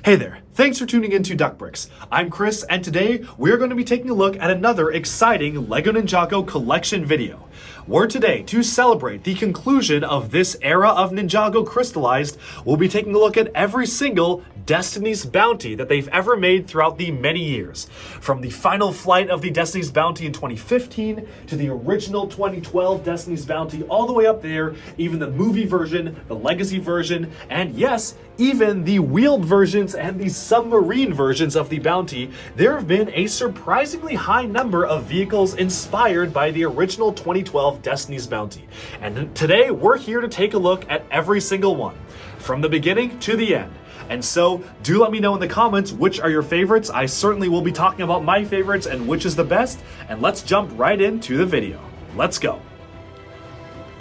Hey there, thanks for tuning in to Duckbricks. I'm Chris, and today we're going to be taking a look at another exciting LEGO Ninjago collection video. Where today, to celebrate the conclusion of this era of Ninjago crystallized, we'll be taking a look at every single Destiny's Bounty that they've ever made throughout the many years. From the final flight of the Destiny's Bounty in 2015, to the original 2012 Destiny's Bounty, all the way up there, even the movie version, the legacy version, and yes, even the wheeled versions and the submarine versions of the Bounty, there have been a surprisingly high number of vehicles inspired by the original 2012 Destiny's Bounty. And today, we're here to take a look at every single one, from the beginning to the end. And so, do let me know in the comments which are your favorites. I certainly will be talking about my favorites and which is the best. And let's jump right into the video. Let's go.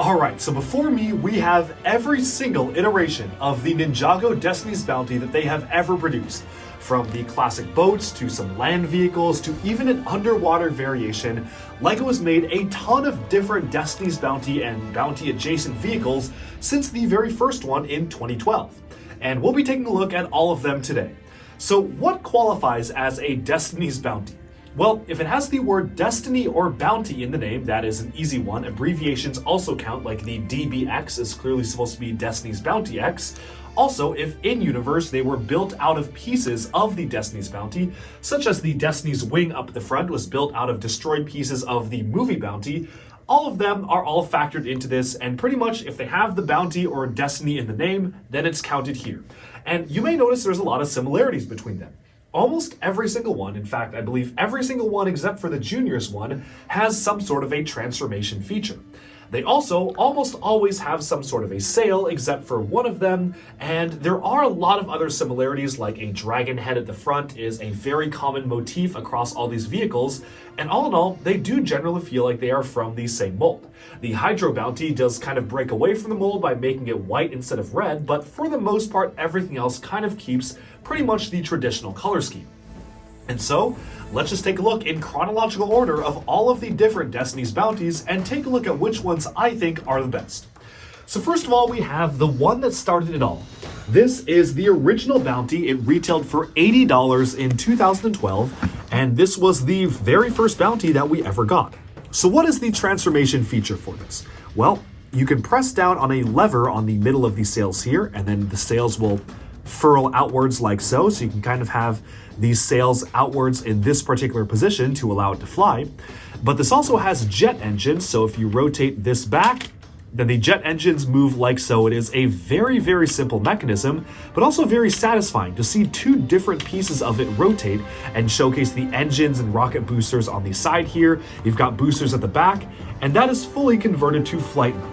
Alright, so before me, we have every single iteration of the Ninjago Destiny's Bounty that they have ever produced. From the classic boats, to some land vehicles, to even an underwater variation, LEGO has made a ton of different Destiny's Bounty and Bounty adjacent vehicles since the very first one in 2012. And we'll be taking a look at all of them today. So what qualifies as a Destiny's Bounty? Well, if it has the word Destiny or Bounty in the name, that is an easy one. Abbreviations also count, like the DBX is clearly supposed to be Destiny's Bounty X. Also, if in-universe they were built out of pieces of the Destiny's Bounty, such as the Destiny's wing up the front was built out of destroyed pieces of the movie Bounty, all of them are all factored into this, and pretty much if they have the Bounty or Destiny in the name, then it's counted here. And you may notice there's a lot of similarities between them. Almost every single one, in fact, I believe every single one except for the Juniors one, has some sort of a transformation feature. They also almost always have some sort of a sail, except for one of them, and there are a lot of other similarities, like a dragon head at the front is a very common motif across all these vehicles, and all in all, they do generally feel like they are from the same mold. The Hydro Bounty does kind of break away from the mold by making it white instead of red, but for the most part, everything else kind of keeps pretty much the traditional color scheme. And so, let's just take a look in chronological order of all of the different Destiny's Bounties and take a look at which ones I think are the best. So first of all, we have the one that started it all. This is the original Bounty. It retailed for $80 in 2012, and this was the very first Bounty that we ever got. So what is the transformation feature for this? Well, you can press down on a lever on the middle of the sails here, and then the sails will furl outwards like so you can kind of have these sails outwards in this particular position to allow it to fly. But this also has jet engines, so if you rotate this back, then the jet engines move like so. It is a very, very simple mechanism, but also very satisfying to see two different pieces of it rotate and showcase the engines and rocket boosters on the side here. You've got boosters at the back, and that is fully converted to flight mode.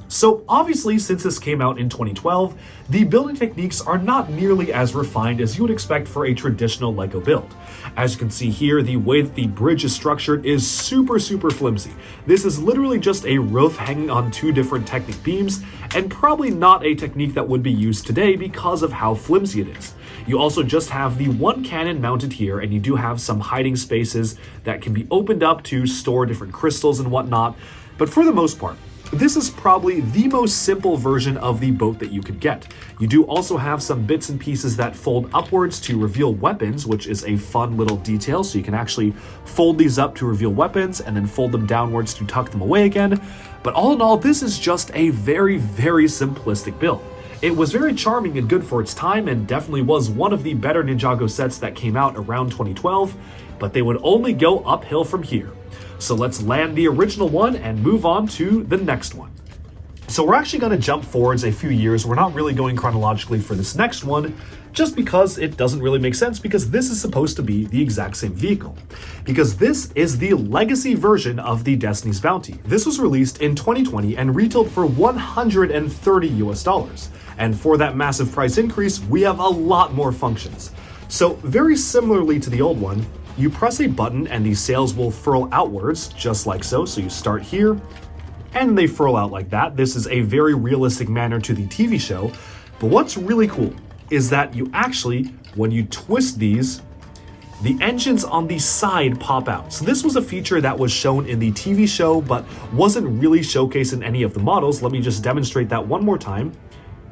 So obviously, since this came out in 2012, the building techniques are not nearly as refined as you would expect for a traditional LEGO build. As you can see here, the way that the bridge is structured is super flimsy. This is literally just a roof hanging on two different Technic beams, and probably not a technique that would be used today because of how flimsy it is. You also just have the one cannon mounted here, and you do have some hiding spaces that can be opened up to store different crystals and whatnot, but for the most part, this is probably the most simple version of the boat that you could get. You do also have some bits and pieces that fold upwards to reveal weapons, which is a fun little detail, so you can actually fold these up to reveal weapons and then fold them downwards to tuck them away again. But all in all, this is just a very simplistic build. It was very charming and good for its time, and definitely was one of the better Ninjago sets that came out around 2012, but they would only go uphill from here. So let's land the original one and move on to the next one. So we're actually going to jump forwards a few years. We're not really going chronologically for this next one, just because it doesn't really make sense, because this is supposed to be the exact same vehicle. Because this is the legacy version of the Destiny's Bounty. This was released in 2020 and retailed for $130 US. And for that massive price increase, we have a lot more functions. So very similarly to the old one, you press a button and these sails will furl outwards, just like so. So you start here, and they furl out like that. This is a very realistic manner to the TV show. But what's really cool is that you actually, when you twist these, the engines on the side pop out. So this was a feature that was shown in the TV show, but wasn't really showcased in any of the models. Let me just demonstrate that one more time.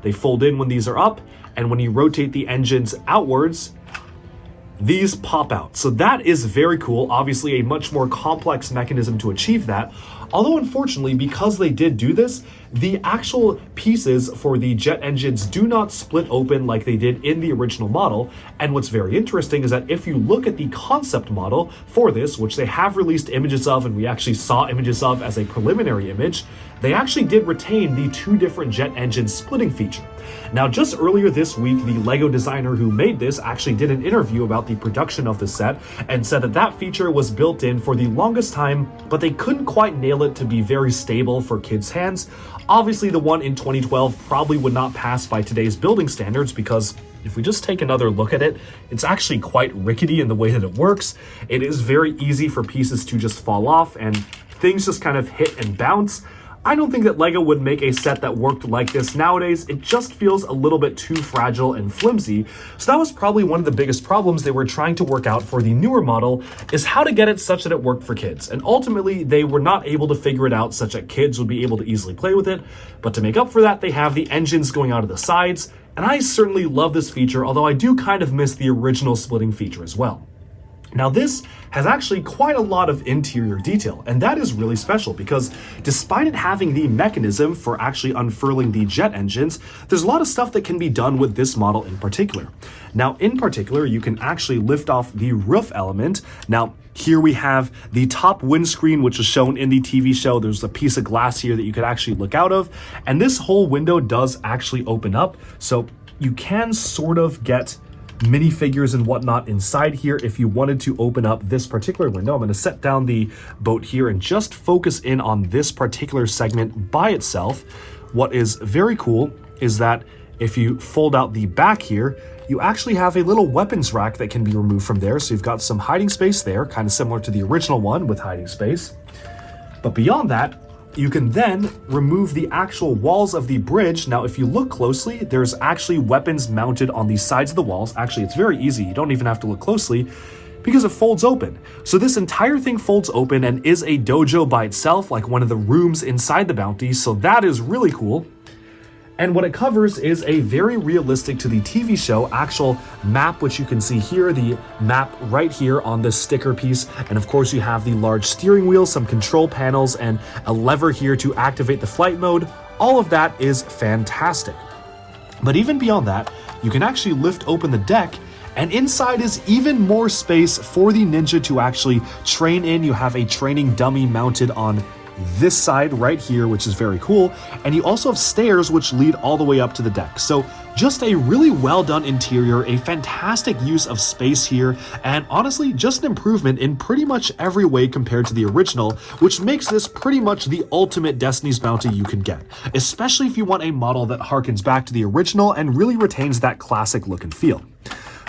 They fold in when these are up, and when you rotate the engines outwards, these pop out. So that is very cool. Obviously, a much more complex mechanism to achieve that. Although, unfortunately, because they did do this, the actual pieces for the jet engines do not split open like they did in the original model. And what's very interesting is that if you look at the concept model for this, which they have released images of, and we actually saw images of as a preliminary image, they actually did retain the 2 different jet engine splitting feature. Now, just earlier this week, the LEGO designer who made this actually did an interview about the production of the set and said that that feature was built in for the longest time, but they couldn't quite nail it to be very stable for kids' hands. Obviously, the one in 2012 probably would not pass by today's building standards because if we just take another look at it, it's actually quite rickety in the way that it works. It is very easy for pieces to just fall off and things just kind of hit and bounce. I don't think that LEGO would make a set that worked like this nowadays. It just feels a little bit too fragile and flimsy. So that was probably one of the biggest problems they were trying to work out for the newer model, is how to get it such that it worked for kids. And ultimately, they were not able to figure it out such that kids would be able to easily play with it. But to make up for that, they have the engines going out of the sides. And I certainly love this feature, although I do kind of miss the original splitting feature as well. Now, this has actually quite a lot of interior detail, and that is really special because despite it having the mechanism for actually unfurling the jet engines, there's a lot of stuff that can be done with this model in particular. Now, in particular, you can actually lift off the roof element. Now, here we have the top windscreen, which is shown in the TV show. There's a piece of glass here that you could actually look out of, and this whole window does actually open up, so you can sort of get minifigures and whatnot inside here if you wanted to open up this particular window. I'm going to set down the boat here and just focus in on this particular segment by itself. What is very cool is that if you fold out the back here, you actually have a little weapons rack that can be removed from there. So you've got some hiding space there, kind of similar to the original one with hiding space. But beyond that, you can then remove the actual walls of the bridge. Now, if you look closely, there's actually weapons mounted on the sides of the walls. Actually, it's very easy. You don't even have to look closely because it folds open. So this entire thing folds open and is a dojo by itself, like one of the rooms inside the bounty. So that is really cool. And what it covers is a very realistic to the TV show actual map, which you can see here, the map right here on this sticker piece. And of course you have the large steering wheel, some control panels, and a lever here to activate the flight mode. All of that is fantastic. But even beyond that, you can actually lift open the deck, and inside is even more space for the Ninja to actually train in. You have a training dummy mounted on this side right here, which is very cool, and you also have stairs which lead all the way up to the deck. So just a really well done interior, a fantastic use of space here, and honestly just an improvement in pretty much every way compared to the original, which makes this pretty much the ultimate Destiny's Bounty you can get, especially if you want a model that harkens back to the original and really retains that classic look and feel.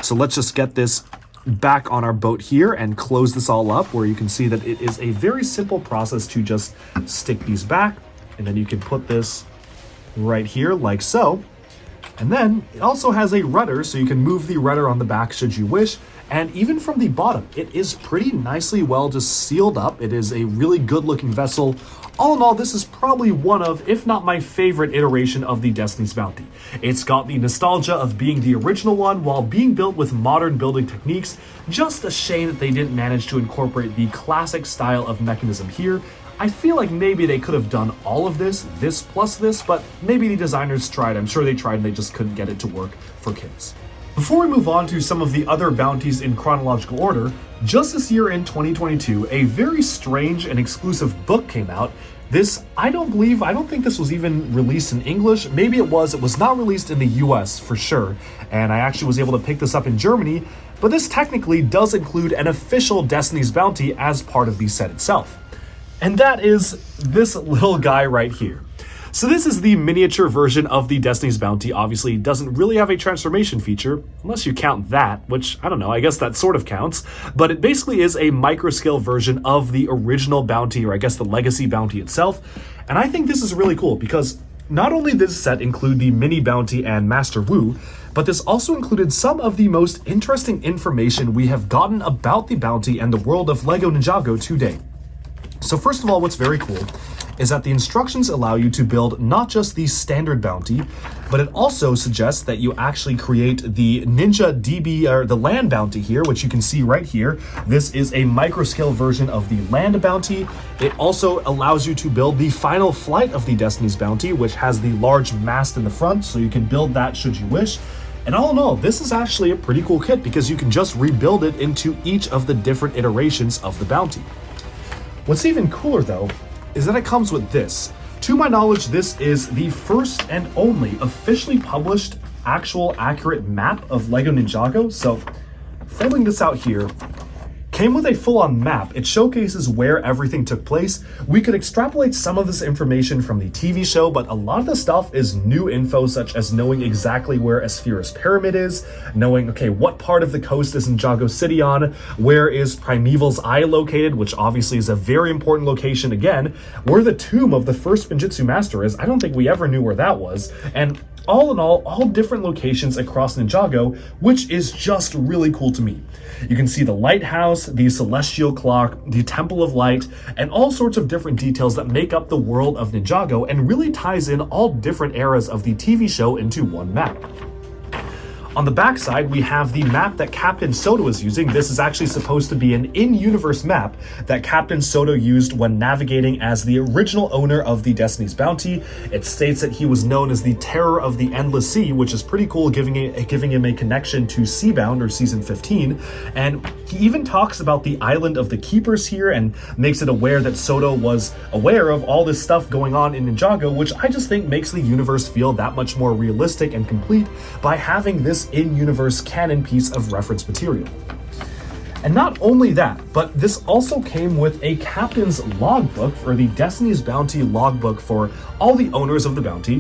So let's just get this back on our boat here and close this all up, where you can see that it is a very simple process to just stick these back, and then you can put this right here like so. And then it also has a rudder, so you can move the rudder on the back should you wish. And even from the bottom, it is pretty nicely well just sealed up. It is a really good looking vessel. All in all, this is probably one of, if not my favorite iteration of the Destiny's Bounty. It's got the nostalgia of being the original one while being built with modern building techniques. Just a shame that they didn't manage to incorporate the classic style of mechanism here. I feel like maybe they could have done all of this plus this, but maybe the designers tried. I'm sure they tried and they just couldn't get it to work for kids. Before we move on to some of the other bounties in chronological order, just this year in 2022, a very strange and exclusive book came out. This, I don't think this was even released in English. Maybe it was not released in the US for sure. And I actually was able to pick this up in Germany, but this technically does include an official Destiny's Bounty as part of the set itself. And that is this little guy right here. So this is the miniature version of the Destiny's Bounty. Obviously, it doesn't really have a transformation feature, unless you count that, which, I don't know, I guess that sort of counts. But it basically is a micro-scale version of the original Bounty, or I guess the Legacy Bounty itself. And I think this is really cool, because not only did this set include the Mini Bounty and Master Wu, but this also included some of the most interesting information we have gotten about the Bounty and the world of LEGO Ninjago to date. So first of all, what's very cool is that the instructions allow you to build not just the standard bounty, but it also suggests that you actually create the Ninja DB, or the land bounty here, which you can see right here. This is a micro-scale version of the land bounty. It also allows you to build the final flight of the Destiny's bounty, which has the large mast in the front, so you can build that should you wish. And all in all, this is actually a pretty cool kit because you can just rebuild it into each of the different iterations of the bounty. What's even cooler though, is that it comes with this. To my knowledge, this is the first and only officially published actual accurate map of LEGO Ninjago. So, folding this out here, came with a full-on map. It showcases where everything took place. We could extrapolate some of this information from the TV show, but a lot of the stuff is new info, such as knowing exactly where Asphira's pyramid is, knowing, okay, what part of the coast is Ninjago City on, where is Primeval's Eye located, which obviously is a very important location again, where the tomb of the first Spinjitzu master is. I don't think we ever knew where that was, and all in all different locations across Ninjago, which is just really cool to me. You can see the lighthouse, the celestial clock, the temple of light, and all sorts of different details that make up the world of Ninjago and really ties in all different eras of the TV show into one map. On the backside, we have the map that Captain Soto is using. This is actually supposed to be an in-universe map that Captain Soto used when navigating as the original owner of the Destiny's Bounty. It states that he was known as the Terror of the Endless Sea, which is pretty cool, giving him a connection to Seabound or Season 15. And he even talks about the Island of the Keepers here and makes it aware that Soto was aware of all this stuff going on in Ninjago, which I just think makes the universe feel that much more realistic and complete by having this in-universe canon piece of reference material. And not only that, but this also came with a captain's logbook, or the Destiny's Bounty logbook for all the owners of the bounty,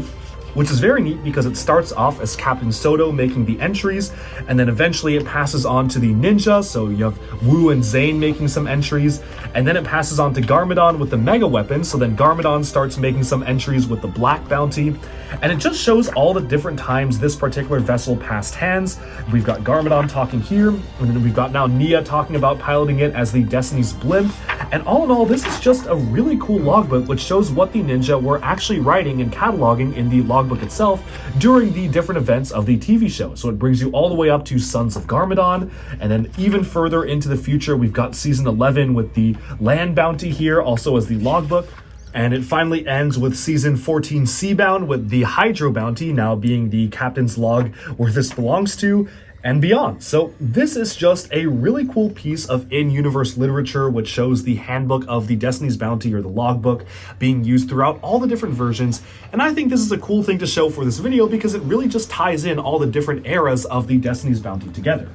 which is very neat because it starts off as Captain Soto making the entries, and then eventually it passes on to the ninja, so you have Wu and Zane making some entries, and then it passes on to Garmadon with the mega weapon, so then Garmadon starts making some entries with the black bounty, and it just shows all the different times this particular vessel passed hands. We've got Garmadon talking here, and then we've got now Nia talking about piloting it as the Destiny's blimp, and all in all, this is just a really cool logbook which shows what the ninja were actually writing and cataloging in the logbook itself during the different events of the TV show. So it brings you all the way up to Sons of Garmadon, and then even further into the future, we've got Season 11 with the land bounty here, also as the logbook. And it finally ends with Season 14 Seabound with the Hydro Bounty now being the captain's log where this belongs to, and beyond. So this is just a really cool piece of in-universe literature which shows the handbook of the Destiny's Bounty, or the logbook, being used throughout all the different versions. And I think this is a cool thing to show for this video because it really just ties in all the different eras of the Destiny's Bounty together.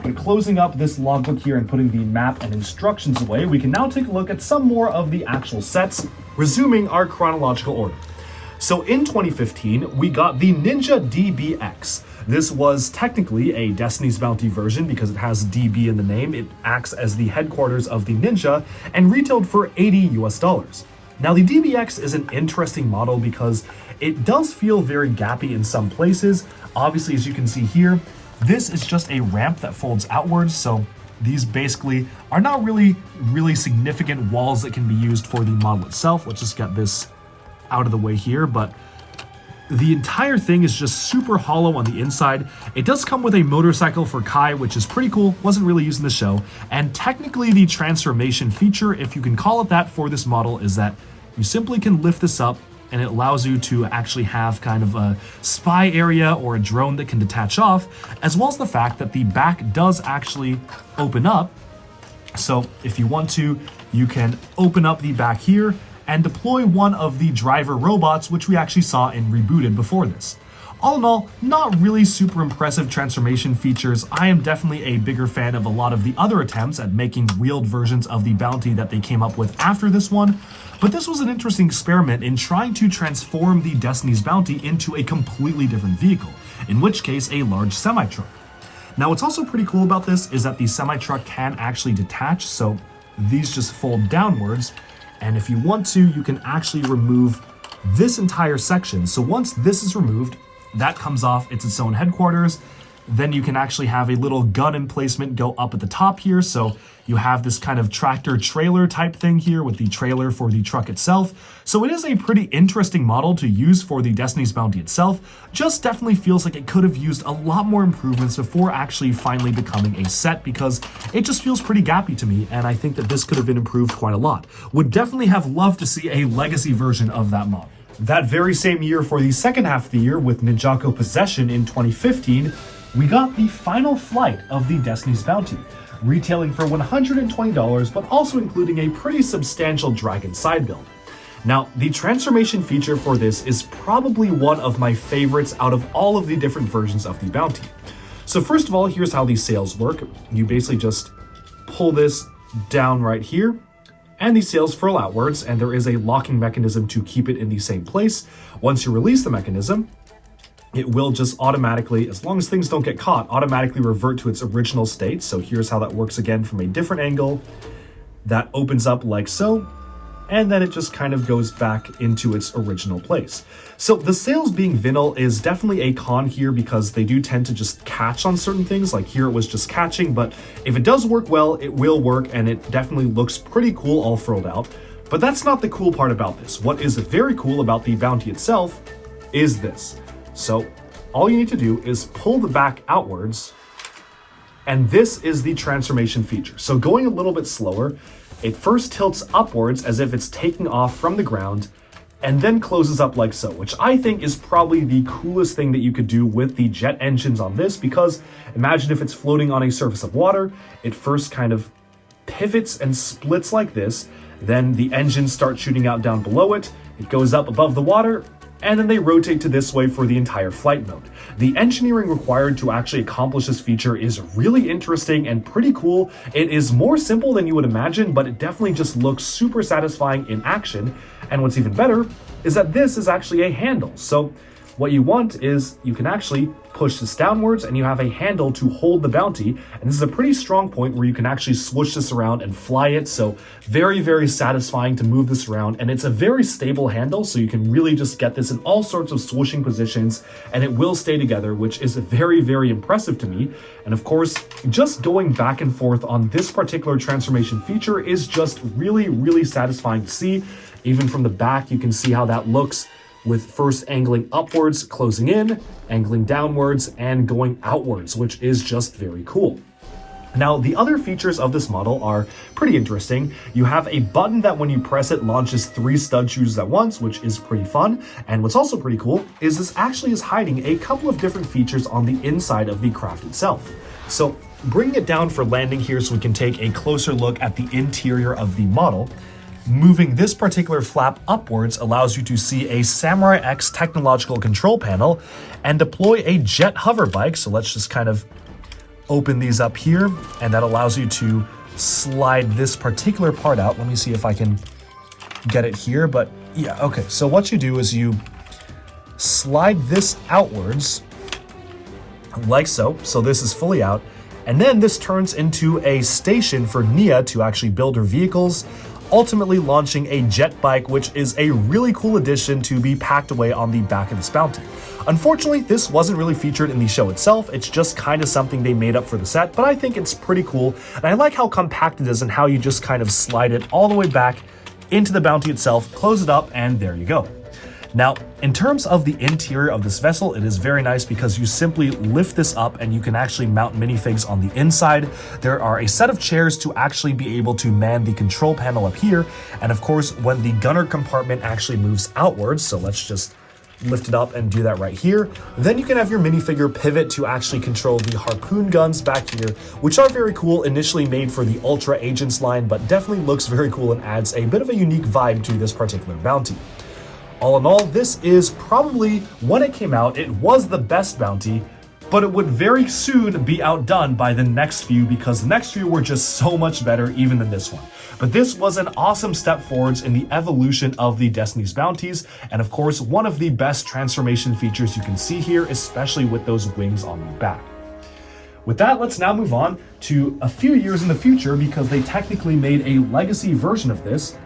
And closing up this logbook here and putting the map and instructions away, we can now take a look at some more of the actual sets, resuming our chronological order. So in 2015, we got the Ninja DBX. This was technically a Destiny's Bounty version because it has DB in the name. It acts as the headquarters of the Ninja and retailed for $80 US. Now the DBX is an interesting model because it does feel very gappy in some places. Obviously, as you can see here, this is just a ramp that folds outwards, so these basically are not really significant walls that can be used for the model itself. Let's just get this out of the way here, but the entire thing is just super hollow on the inside. It does come with a motorcycle for Kai, which is pretty cool, wasn't really used in the show, and technically the transformation feature, if you can call it that, for this model is that you simply can lift this up and it allows you to actually have kind of a spy area or a drone that can detach off, as well as the fact that the back does actually open up. So if you want to, you can open up the back here and deploy one of the driver robots, which we actually saw in Rebooted before this. All in all, not really super impressive transformation features. I am definitely a bigger fan of a lot of the other attempts at making wheeled versions of the bounty that they came up with after this one, but this was an interesting experiment in trying to transform the Destiny's Bounty into a completely different vehicle, in which case a large semi-truck. Now what's also pretty cool about this is that the semi-truck can actually detach, so these just fold downwards, and if you want to, you can actually remove this entire section. So once this is removed, that comes off, it's its own headquarters, Then you can actually have a little gun emplacement go up at the top here. So you have this kind of tractor trailer type thing here with the trailer for the truck itself. So it is a pretty interesting model to use for the Destiny's Bounty itself. Just definitely feels like it could have used a lot more improvements before actually finally becoming a set, because it just feels pretty gappy to me, and I think that this could have been improved quite a lot. Would definitely have loved to see a legacy version of that model. That very same year, for the second half of the year with Ninjago Possession in 2015, we got the final flight of the Destiny's Bounty, retailing for $120, but also including a pretty substantial dragon side build. Now, the transformation feature for this is probably one of my favorites out of all of the different versions of the bounty. So first of all, here's how these sails work. You basically just pull this down right here, and the sails furl outwards, and there is a locking mechanism to keep it in the same place. Once you release the mechanism, it will just automatically, as long as things don't get caught, automatically revert to its original state. So here's how that works again from a different angle. That opens up like so, and then it just kind of goes back into its original place. So the sails being vinyl is definitely a con here, because they do tend to just catch on certain things. Like here it was just catching, but if it does work well, it will work, and it definitely looks pretty cool all furled out. But that's not the cool part about this. What is very cool about the bounty itself is this. So all you need to do is pull the back outwards, and this is the transformation feature. So going a little bit slower, it first tilts upwards as if it's taking off from the ground, and then closes up like so, which I think is probably the coolest thing that you could do with the jet engines on this, because imagine if it's floating on a surface of water, it first kind of pivots and splits like this, then the engines start shooting out down below it, it goes up above the water, and then they rotate to this way for the entire flight mode. The engineering required to actually accomplish this feature is really interesting and pretty cool. It is more simple than you would imagine, but it definitely just looks super satisfying in action. And what's even better is that this is actually a handle. So what you want is you can actually push this downwards, and you have a handle to hold the bounty. And this is a pretty strong point where you can actually swoosh this around and fly it. So very, very satisfying to move this around. And it's a very stable handle, so you can really just get this in all sorts of swooshing positions, and it will stay together, which is very, very impressive to me. And of course, just going back and forth on this particular transformation feature is just really, really satisfying to see. Even from the back, you can see how that looks, with first angling upwards, closing in, angling downwards, and going outwards, which is just very cool. Now, the other features of this model are pretty interesting. You have a button that when you press it launches 3 stud shoes at once, which is pretty fun. And what's also pretty cool is this actually is hiding a couple of different features on the inside of the craft itself. So bringing it down for landing here so we can take a closer look at the interior of the model. Moving this particular flap upwards allows you to see a Samurai X technological control panel and deploy a jet hover bike. So let's just kind of open these up here, and that allows you to slide this particular part out. Let me see if I can get it here, but yeah, okay. So what you do is you slide this outwards like so. So this is fully out, and then this turns into a station for Nia to actually build her vehicles, ultimately launching a jet bike, which is a really cool addition to be packed away on the back of this bounty. Unfortunately, this wasn't really featured in the show itself. It's just kind of something they made up for the set, but I think it's pretty cool. And I like how compact it is and how you just kind of slide it all the way back into the bounty itself, close it up, and there you go. Now, in terms of the interior of this vessel, it is very nice because you simply lift this up and you can actually mount minifigs on the inside. There are a set of chairs to actually be able to man the control panel up here. And of course, when the gunner compartment actually moves outwards, so let's just lift it up and do that right here, then you can have your minifigure pivot to actually control the harpoon guns back here, which are very cool, initially made for the Ultra Agents line, but definitely looks very cool and adds a bit of a unique vibe to this particular bounty. All in all, this is probably, when it came out, it was the best bounty, but it would very soon be outdone by the next few, because the next few were just so much better even than this one. But this was an awesome step forwards in the evolution of the Destiny's Bounties, and of course, one of the best transformation features you can see here, especially with those wings on the back. With that, let's now move on to a few years in the future, because they technically made a legacy version of this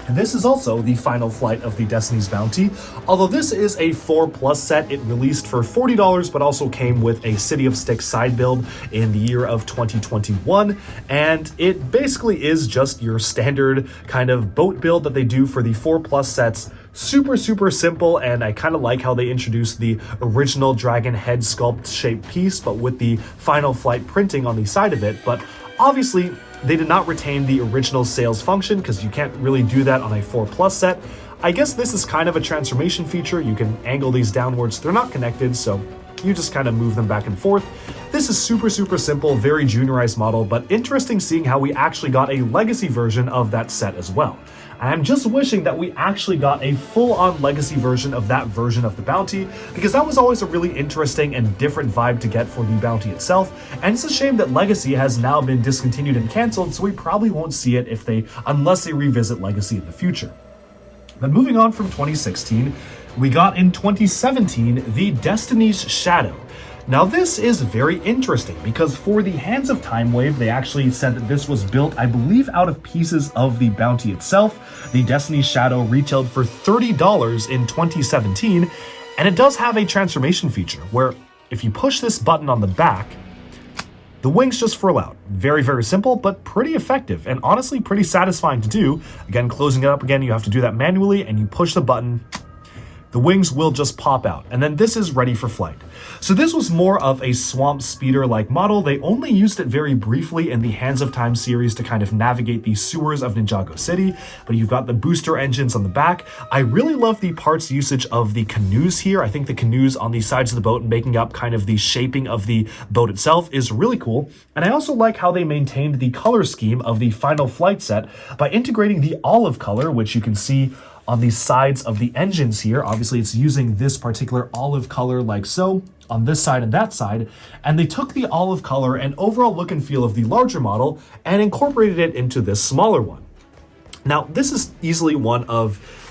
This is also the final flight of the Destiny's Bounty. Although this is a 4+ set, it released for $40, but also came with a City of Sticks side build in the year of 2021. And it basically is just your standard kind of boat build that they do for the 4+ sets. Super simple, and I kind of like how they introduced the original dragon head sculpt shaped piece, but with the final flight printing on the side of it. But obviously, they did not retain the original sails function because you can't really do that on a 4+ set. I guess this is kind of a transformation feature. You can angle these downwards. They're not connected, so you just kind of move them back and forth. This is super simple, very juniorized model, but interesting seeing how we actually got a legacy version of that set as well. I'm just wishing that we actually got a full-on legacy version of that version of the bounty, because that was always a really interesting and different vibe to get for the bounty itself. And it's a shame that legacy has now been discontinued and canceled, so we probably won't see it unless they revisit legacy in the future. But moving on from 2016, we got in 2017 the Destiny's Shadow. Now this is very interesting because for the Hands of Time Wave, they actually said that this was built, I believe, out of pieces of the bounty itself. The Destiny's Shadow retailed for $30 in 2017, and it does have a transformation feature where if you push this button on the back, the wings just furl out. Very simple, but pretty effective and honestly pretty satisfying to do. Again, closing it up again, you have to do that manually, and you push the button, the wings will just pop out, and then this is ready for flight. So this was more of a swamp speeder-like model. They only used it very briefly in the Hands of Time series to kind of navigate the sewers of Ninjago City, but you've got the booster engines on the back. I really love the parts usage of the canoes here. I think the canoes on the sides of the boat making up kind of the shaping of the boat itself is really cool. And I also like how they maintained the color scheme of the final flight set by integrating the olive color, which you can see on the sides of the engines here. Obviously, it's using this particular olive color like so on this side and that side, and they took the olive color and overall look and feel of the larger model and incorporated it into this smaller one. Now, this is easily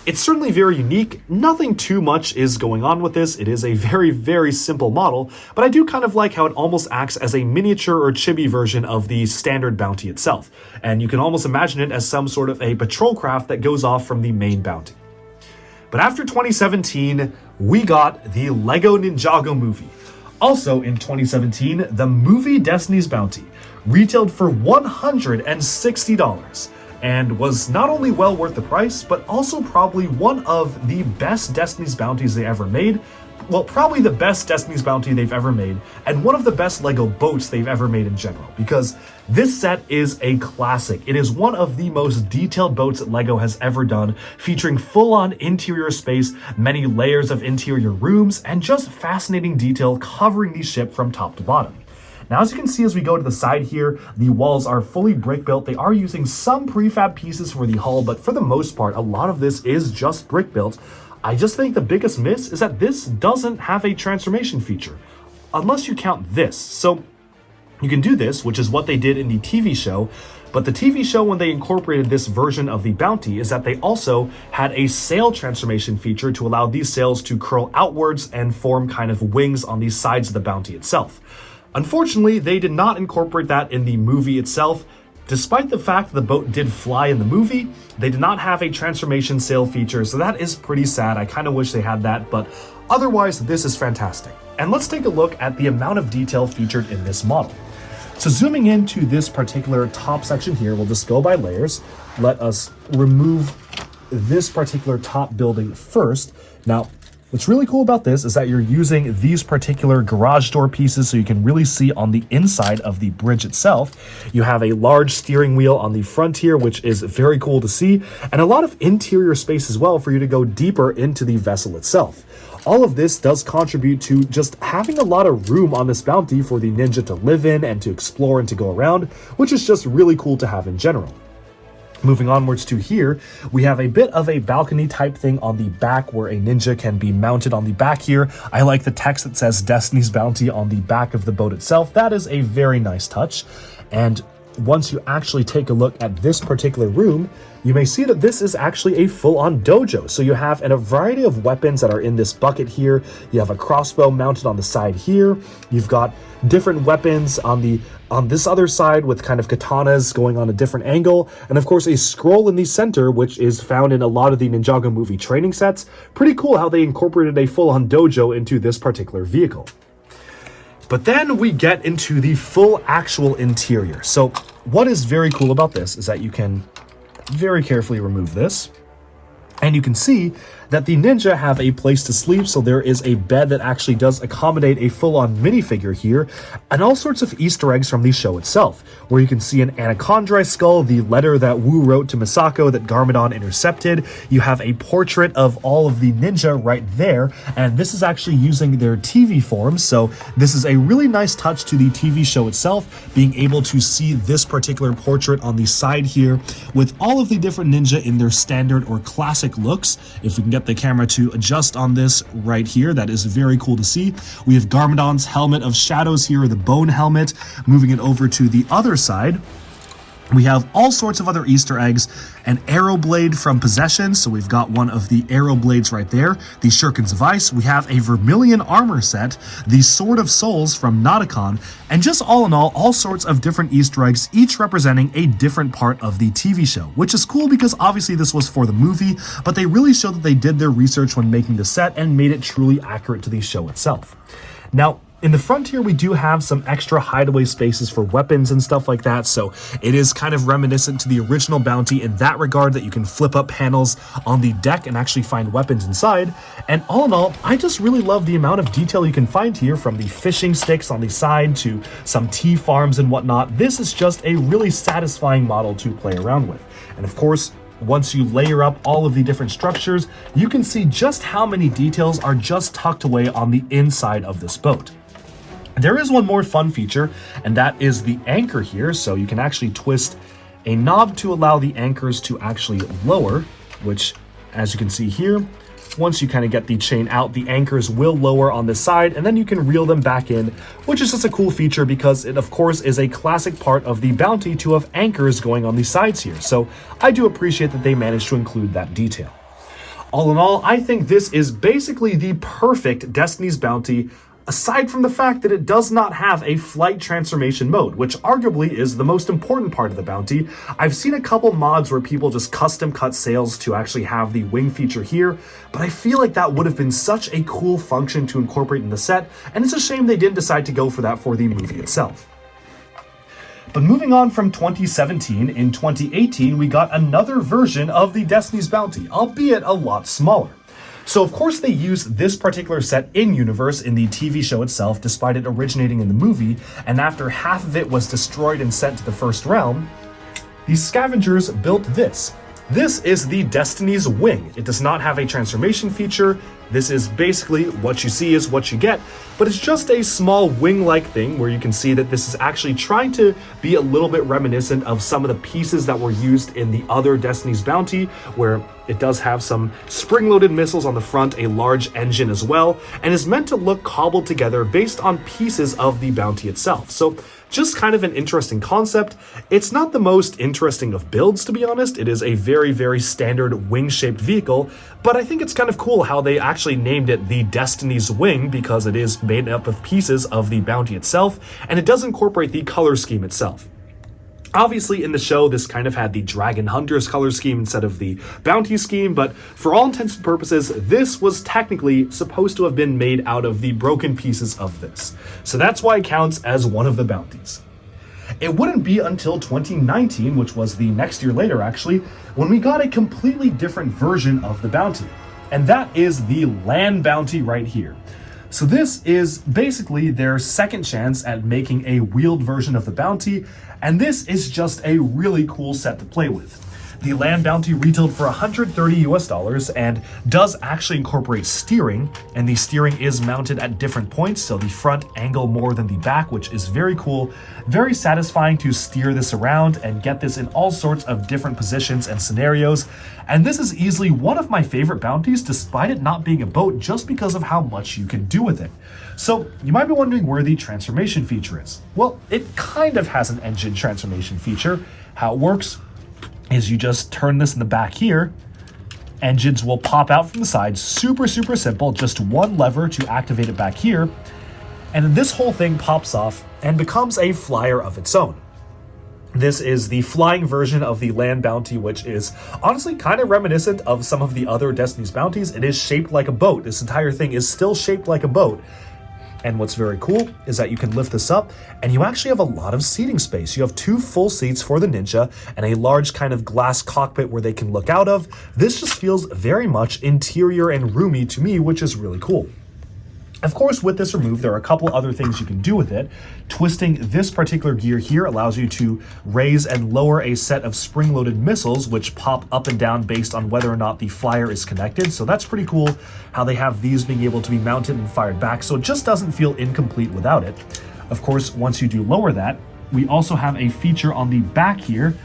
it's certainly very unique. Nothing too much is going on with this. It is a very simple model, but I do kind of like how it almost acts as a miniature or chibi version of the standard bounty itself. And you can almost imagine it as some sort of a patrol craft that goes off from the main bounty. But after 2017, we got the Lego Ninjago movie. Also in 2017, the movie Destiny's Bounty retailed for $160. And was not only well worth the price, but also probably one of the best Destiny's Bounties they ever made. Well, probably the best Destiny's Bounty they've ever made, and one of the best Lego boats they've ever made in general, because this set is a classic. It is one of the most detailed boats that Lego has ever done, featuring full-on interior space, many layers of interior rooms, and just fascinating detail covering the ship from top to bottom. Now, as you can see as we go to the side here, the walls are fully brick built. They are using some prefab pieces for the hull, but for the most part, a lot of this is just brick built. I just think the biggest miss is that this doesn't have a transformation feature, unless you count this. So you can do this, which is what they did in the TV show, but the TV show, when they incorporated this version of the bounty, is that they also had a sail transformation feature to allow these sails to curl outwards and form kind of wings on the sides of the bounty itself. Unfortunately, they did not incorporate that in the movie itself. Despite the fact the boat did fly in the movie, they did not have a transformation sail feature, so that is pretty sad. I kind of wish they had that, but otherwise, this is fantastic. And let's take a look at the amount of detail featured in this model. So zooming into this particular top section here, we'll just go by layers. Let us remove this particular top building first. Now, what's really cool about this is that you're using these particular garage door pieces so you can really see on the inside of the bridge itself. You have a large steering wheel on the front here, which is very cool to see, and a lot of interior space as well for you to go deeper into the vessel itself. All of this does contribute to just having a lot of room on this bounty for the ninja to live in and to explore and to go around, which is just really cool to have in general. Moving onwards to here, we have a bit of a balcony type thing on the back where a ninja can be mounted on the back here. I like the text that says Destiny's Bounty on the back of the boat itself. That is a very nice touch. And once you actually take a look at this particular room, you may see that this is actually a full-on dojo. So you have a variety of weapons that are in this bucket here. You have a crossbow mounted on the side here. You've got different weapons on this other side with kind of katanas going on a different angle. And of course, a scroll in the center, which is found in a lot of the Ninjago movie training sets. Pretty cool how they incorporated a full-on dojo into this particular vehicle. But then we get into the full actual interior. So what is very cool about this is that you can very carefully remove this, and you can see that the ninja have a place to sleep. So there is a bed that actually does accommodate a full-on minifigure here, and all sorts of Easter eggs from the show itself, where you can see an anaconda skull, the letter that Wu wrote to Misako that Garmadon intercepted. You have a portrait of all of the ninja right there, and this is actually using their TV forms. So this is a really nice touch to the TV show itself, being able to see this particular portrait on the side here with all of the different ninja in their standard or classic looks. If we can get the camera to adjust on this right here, that is very cool to see. We have Garmadon's helmet of shadows here, the bone helmet. Moving it over to the other side, we have all sorts of other Easter eggs. An arrow blade from Possession, so we've got one of the arrow blades right there. The Shurikens of Ice, we have a Vermilion armor set, the Sword of Souls from Nauticon, and just all in all sorts of different Easter eggs, each representing a different part of the TV show, which is cool because obviously this was for the movie, but they really showed that they did their research when making the set and made it truly accurate to the show itself. Now, in the front here, we do have some extra hideaway spaces for weapons and stuff like that, so it is kind of reminiscent to the original Bounty in that regard, that you can flip up panels on the deck and actually find weapons inside. And all in all, I just really love the amount of detail you can find here, from the fishing sticks on the side to some tea farms and whatnot. This is just a really satisfying model to play around with. And of course, once you layer up all of the different structures, you can see just how many details are just tucked away on the inside of this boat. There is one more fun feature, and that is the anchor here. So you can actually twist a knob to allow the anchors to actually lower, which, as you can see here, once you kind of get the chain out, the anchors will lower on this side, and then you can reel them back in, which is just a cool feature because it, of course, is a classic part of the Bounty to have anchors going on the sides here. So I do appreciate that they managed to include that detail. All in all, I think this is basically the perfect Destiny's Bounty, aside from the fact that it does not have a flight transformation mode, which arguably is the most important part of the Bounty. I've seen a couple mods where people just custom cut sails to actually have the wing feature here, but I feel like that would have been such a cool function to incorporate in the set, and it's a shame they didn't decide to go for that for the movie itself. But moving on from 2017, in 2018, we got another version of the Destiny's Bounty, albeit a lot smaller. So of course they used this particular set in-universe in the TV show itself, despite it originating in the movie, and after half of it was destroyed and sent to the First Realm, the scavengers built this. This is the Destiny's Wing. It does not have a transformation feature. This is basically what you see is what you get, but it's just a small wing-like thing where you can see that this is actually trying to be a little bit reminiscent of some of the pieces that were used in the other Destiny's Bounty, where it does have some spring-loaded missiles on the front, a large engine as well, and is meant to look cobbled together based on pieces of the Bounty itself. So just kind of an interesting concept. It's not the most interesting of builds, to be honest. It is a very, very standard wing-shaped vehicle, but I think it's kind of cool how they actually named it the Destiny's Wing, because it is made up of pieces of the Bounty itself, and it does incorporate the color scheme itself. Obviously, in the show, this kind of had the Dragon Hunter's color scheme instead of the Bounty scheme, but for all intents and purposes, this was technically supposed to have been made out of the broken pieces of this. So that's why it counts as one of the Bounties. It wouldn't be until 2019, which was the next year later actually, when we got a completely different version of the Bounty. And that is the Land Bounty right here. So this is basically their second chance at making a wheeled version of the Bounty, and this is just a really cool set to play with. The land bounty retailed for 130 US dollars and does actually incorporate steering, and the steering is mounted at different points, so the front angle more than the back, which is very cool. Very satisfying to steer this around and get this in all sorts of different positions and scenarios. And this is easily one of my favorite bounties, despite it not being a boat, just because of how much you can do with it. So you might be wondering where the transformation feature is. Well, it kind of has an engine transformation feature. How it works is you just turn this in the back here, engines will pop out from the side, super simple, just one lever to activate it back here, and then this whole thing pops off and becomes a flyer of its own. This is the flying version of the land bounty, which is honestly kind of reminiscent of some of the other Destiny's bounties. It is shaped like a boat. This entire thing is still shaped like a boat. And what's very cool is that you can lift this up and you actually have a lot of seating space. You have 2 full seats for the Ninja and a large kind of glass cockpit where they can look out of. This just feels very much interior and roomy to me, which is really cool. Of course, with this removed, there are a couple other things you can do with it. Twisting this particular gear here allows you to raise and lower a set of spring-loaded missiles, which pop up and down based on whether or not the flyer is connected. So that's pretty cool how they have these being able to be mounted and fired back, so it just doesn't feel incomplete without it. Of course, once you do lower that, we also have a feature on the back here,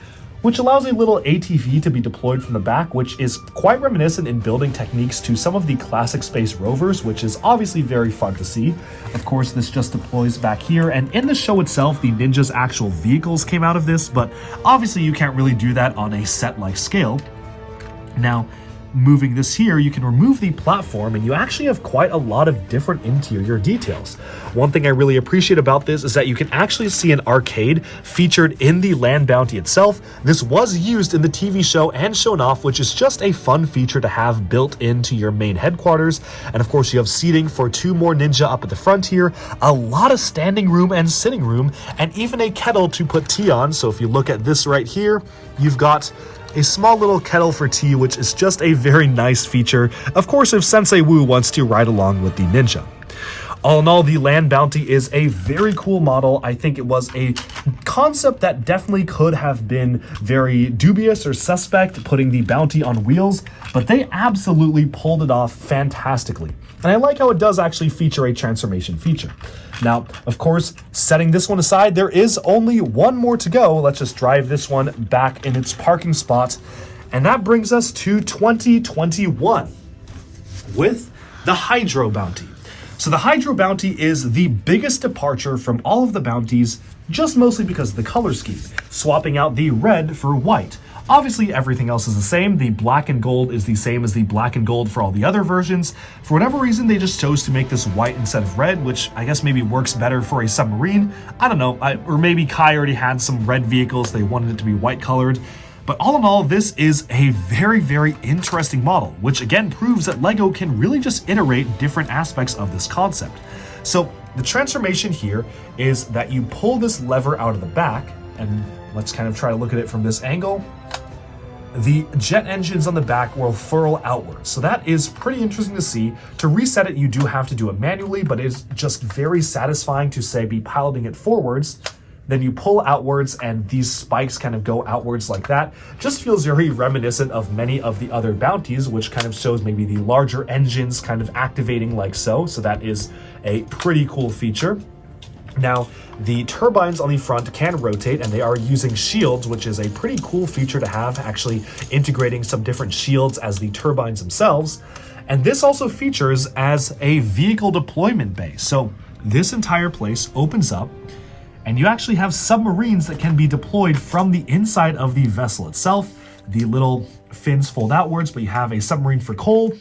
which allows a little ATV to be deployed from the back, which is quite reminiscent in building techniques to some of the classic space rovers, which is obviously very fun to see. Of course, this just deploys back here, and in the show itself, the Ninja's actual vehicles came out of this, but obviously you can't really do that on a set-like scale. Now, moving this here, you can remove the platform and you actually have quite a lot of different interior details. One thing I really appreciate about this is that you can actually see an arcade featured in the land bounty itself. This was used in the TV show and shown off, which is just a fun feature to have built into your main headquarters. And of course, you have seating for 2 more Ninja up at the front here, a lot of standing room and sitting room, and even a kettle to put tea on. So if you look at this right here, you've got a small little kettle for tea, which is just a very nice feature. Of course, if Sensei Wu wants to ride along with the Ninja. All in all, the land bounty is a very cool model. I think it was a concept that definitely could have been very dubious or suspect, putting the bounty on wheels, but they absolutely pulled it off fantastically. And I like how it does actually feature a transformation feature. Now, of course, setting this one aside, there is only one more to go. Let's just drive this one back in its parking spot. And that brings us to 2021 with the Hydro Bounty. So the Hydro Bounty is the biggest departure from all of the bounties, just mostly because of the color scheme, swapping out the red for white. Obviously, everything else is the same. The black and gold is the same as the black and gold for all the other versions. For whatever reason, they just chose to make this white instead of red, which I guess maybe works better for a submarine. I don't know, or maybe Kai already had some red vehicles. They wanted it to be white colored. But all in all, this is a very interesting model, which again proves that LEGO can really just iterate different aspects of this concept. So the transformation here is that you pull this lever out of the back, and let's kind of try to look at it from this angle. The jet engines on the back will furl outwards. So that is pretty interesting to see. To reset it, you do have to do it manually, but it's just very satisfying to, say, be piloting it forwards. Then you pull outwards and these spikes kind of go outwards like that. Just feels very reminiscent of many of the other bounties, which kind of shows maybe the larger engines kind of activating like so. So that is a pretty cool feature. Now, the turbines on the front can rotate, and they are using shields, which is a pretty cool feature to have, actually integrating some different shields as the turbines themselves. And this also features as a vehicle deployment bay. So this entire place opens up, and you actually have submarines that can be deployed from the inside of the vessel itself. The little fins fold outwards, but you have a submarine for Cole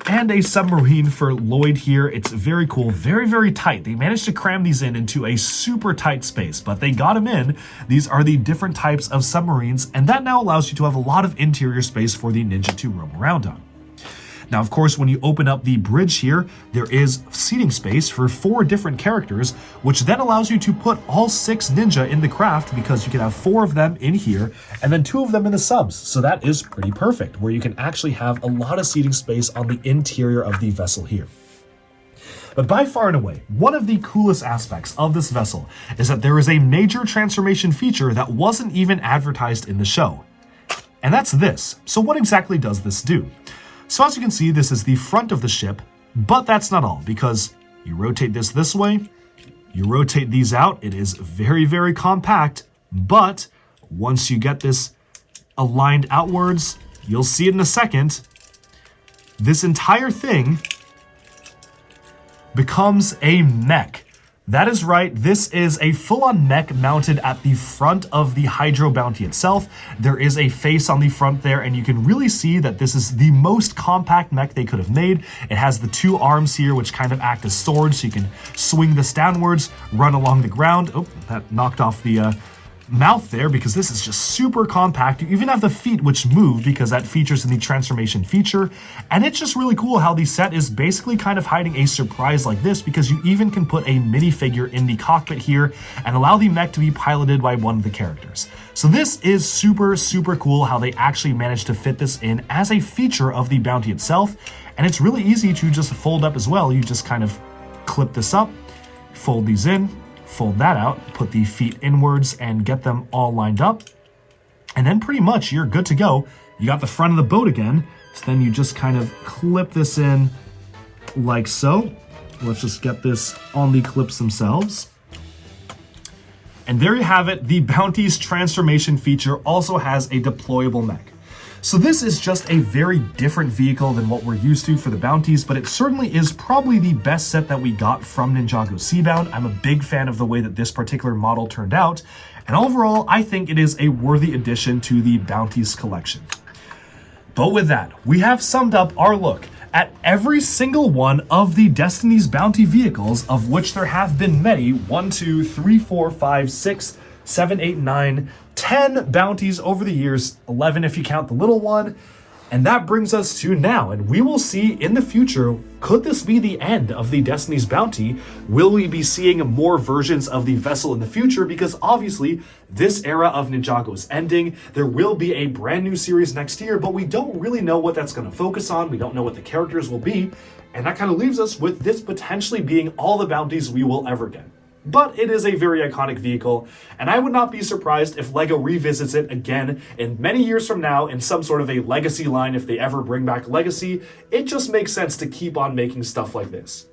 and a submarine for Lloyd here. It's very cool, very tight. They managed to cram these into a super tight space, but they got them in. These are the different types of submarines, and that now allows you to have a lot of interior space for the Ninja to roam around on. Now, of course, when you open up the bridge here, there is seating space for 4 different characters, which then allows you to put all 6 Ninja in the craft, because you can have 4 of them in here and then 2 of them in the subs. So that is pretty perfect, where you can actually have a lot of seating space on the interior of the vessel here. But by far and away, one of the coolest aspects of this vessel is that there is a major transformation feature that wasn't even advertised in the show. and that's this. So what exactly does this do? So as you can see, this is the front of the ship, but that's not all, because you rotate this way, you rotate these out, it is very, very compact, but once you get this aligned outwards, you'll see it in a second, this entire thing becomes a mech. That is right, this is a full-on mech mounted at the front of the Hydro Bounty itself. There is a face on the front there, and you can really see that this is the most compact mech they could have made. It has the two arms here, which kind of act as swords, so you can swing this downwards, run along the ground. Oh, that knocked off the mouth there, because this is just super compact. You even have the feet which move, because that features in the transformation feature, and it's just really cool how the set is basically kind of hiding a surprise like this, because you even can put a minifigure in the cockpit here and allow the mech to be piloted by one of the characters. So this is super, super cool how they actually managed to fit this in as a feature of the bounty itself, and it's really easy to just fold up as well. You just kind of clip this up, fold these in, fold that out, put the feet inwards and get them all lined up. And then pretty much you're good to go. You got the front of the boat again. So then you just kind of clip this in like so. Let's just get this on the clips themselves. And there you have it. The Bounty's transformation feature also has a deployable mech. So this is just a very different vehicle than what we're used to for the bounties, but it certainly is probably the best set that we got from Ninjago Seabound. I'm a big fan of the way that this particular model turned out, and overall, I think it is a worthy addition to the bounties collection. But with that, we have summed up our look at every single one of the Destiny's Bounty vehicles, of which there have been many. 1, 2, 3, 4, 5, 6, 7, 8, 9, 10 bounties over the years, 11 if you count the little one, and that brings us to now, and we will see in the future, could this be the end of the Destiny's Bounty? Will we be seeing more versions of the vessel in the future? Because obviously, this era of Ninjago is ending. There will be a brand new series next year, but we don't really know what that's going to focus on. We don't know what the characters will be, and that kind of leaves us with this potentially being all the bounties we will ever get. But it is a very iconic vehicle, and I would not be surprised if LEGO revisits it again in many years from now in some sort of a legacy line if they ever bring back Legacy. It just makes sense to keep on making stuff like this.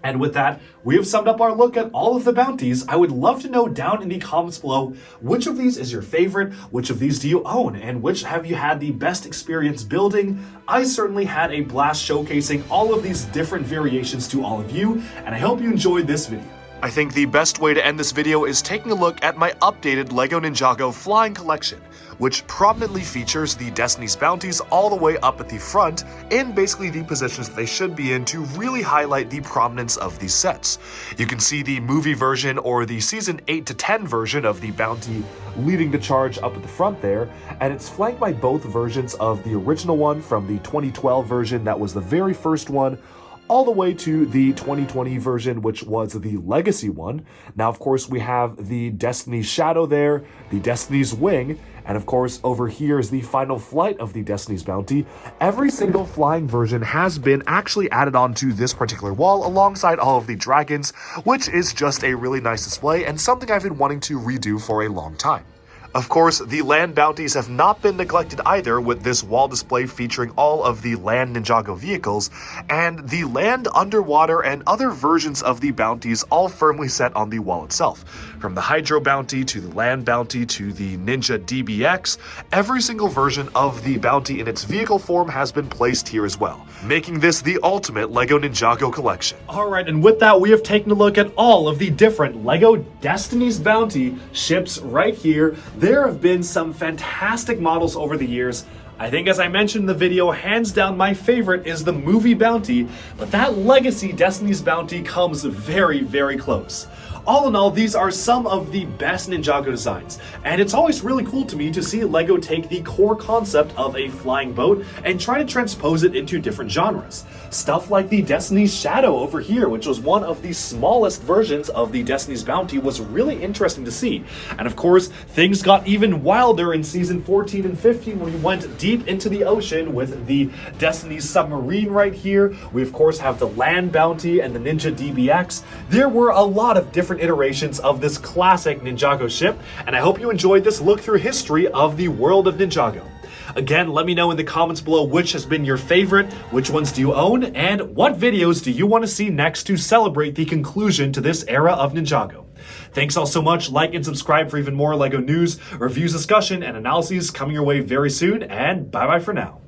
And with that, we have summed up our look at all of the bounties. I would love to know down in the comments below, which of these is your favorite, which of these do you own, and which have you had the best experience building? I certainly had a blast showcasing all of these different variations to all of you, and I hope you enjoyed this video. I think the best way to end this video is taking a look at my updated LEGO Ninjago flying collection, which prominently features the Destiny's Bounties all the way up at the front in basically the positions that they should be in to really highlight the prominence of these sets. You can see the movie version or the season 8 to 10 version of the Bounty leading the charge up at the front there, and it's flanked by both versions of the original one from the 2012 version that was the very first one, all the way to the 2020 version, which was the Legacy one. Now, of course, we have the Destiny's Shadow there, the Destiny's Wing, and of course, over here is the final flight of the Destiny's Bounty. Every single flying version has been actually added onto this particular wall alongside all of the dragons, which is just a really nice display and something I've been wanting to redo for a long time. Of course, the land bounties have not been neglected either, with this wall display featuring all of the land Ninjago vehicles, and the land, underwater, and other versions of the bounties all firmly set on the wall itself. From the Hydro Bounty to the land bounty to the Ninja DBX, every single version of the bounty in its vehicle form has been placed here as well, making this the ultimate LEGO Ninjago collection. Alright, and with that, we have taken a look at all of the different LEGO Destiny's Bounty ships right here. There have been some fantastic models over the years. I think, as I mentioned in the video, hands down my favorite is the movie Bounty, but that Legacy Destiny's Bounty comes very, very close. All in all, these are some of the best Ninjago designs, and it's always really cool to me to see LEGO take the core concept of a flying boat and try to transpose it into different genres. Stuff like the Destiny's Shadow over here, which was one of the smallest versions of the Destiny's Bounty, was really interesting to see. And of course, things got even wilder in season 14 and 15 when we went deep into the ocean with the Destiny's Submarine right here. We of course have the Land Bounty and the Ninja DBX. There were a lot of different iterations of this classic Ninjago ship, and I hope you enjoyed this look through history of the world of Ninjago. Again, let me know in the comments below which has been your favorite, which ones do you own, and what videos do you want to see next to celebrate the conclusion to this era of Ninjago. Thanks all so much. Like and subscribe for even more LEGO news, reviews, discussion, and analyses coming your way very soon, and bye-bye for now.